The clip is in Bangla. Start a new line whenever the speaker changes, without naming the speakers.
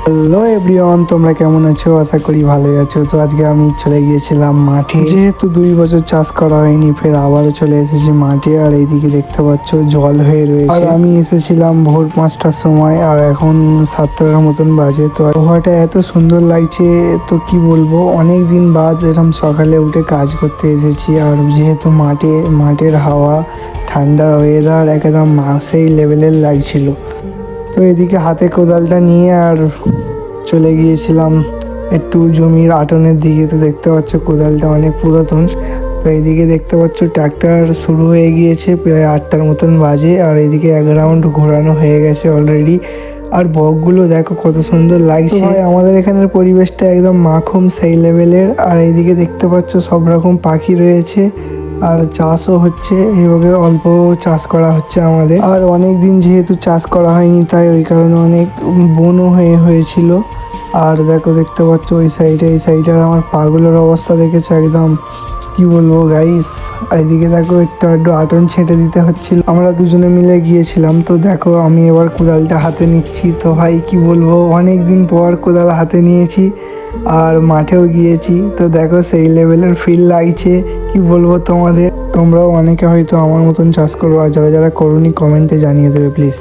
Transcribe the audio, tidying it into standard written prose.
হ্যালো এভরিওয়ান, তোমরা কেমন আছো? আশা করি ভালোই আছো। তো আজকে আমি চলে গিয়েছিলাম মাঠে, যেহেতু 2 বছর চাষ করা হয়নি, ফের আবারও চলে এসেছি মাঠে। আর এইদিকে দেখতে পাচ্ছ জল হয়ে রয়েছে। আর আমি এসেছিলাম ভোর 5টার সময়, আর এখন 7টার মতন বাজে। তো আবহাওয়াটা এত সুন্দর লাগছে, তো কি বলবো, অনেক দিন বাদ এরকম সকালে উঠে কাজ করতে এসেছি। আর যেহেতু মাঠের হাওয়া, ঠান্ডা ওয়েদার একদম সেই লেভেলের লাগছিল। তো এদিকে হাতে কোদালটা নিয়ে আর চলে গিয়েছিলাম একটু জমির আটনের দিকে। তো দেখতে পাচ্ছ কোদালটা অনেক পুরাতন। তো এইদিকে দেখতে পাচ্ছ ট্র্যাক্টর শুরু হয়ে গিয়েছে, প্রায় 8টার মতন বাজে। আর এইদিকে 1 রাউন্ড ঘোরানো হয়ে গেছে অলরেডি। আর বকগুলো দেখো কত সুন্দর লাগছে। আমাদের এখানের পরিবেশটা একদম মাখুম সেই লেভেলের। আর এইদিকে দেখতে পাচ্ছ সব রকম পাখি রয়েছে, আর চাষও হচ্ছে। এইভাবে অল্প চাষ করা হচ্ছে আমাদের। আর অনেক দিন যেহেতু চাষ করা হয়নি, তাই ওই কারণে অনেক বনও হয়েছিল। আর দেখতে পাচ্ছ ওই সাইডে, এই সাইডে আমার পাগুলোর অবস্থা দেখেছো একদম, কি বলবো গাইস। আর এদিকে দেখো একটু আটন ছেঁটে দিতে হচ্ছিল, আমরা দুজনে মিলে গিয়েছিলাম। তো দেখো আমি এবার কোদালটা হাতে নিচ্ছি। তো ভাই কি বলবো, অনেক দিন পর কোদাল হাতে নিয়েছি আর মাঠেও গিয়েছি। তো দেখো সেই লেভেলের ফিল লাগছে, কি বলবো তোমাদের। তোমরাও অনেকে হয়তো আমার মতন চাষ করো, আর যারা যারা করোনি কমেন্টে জানিয়ে দেবে প্লিজ।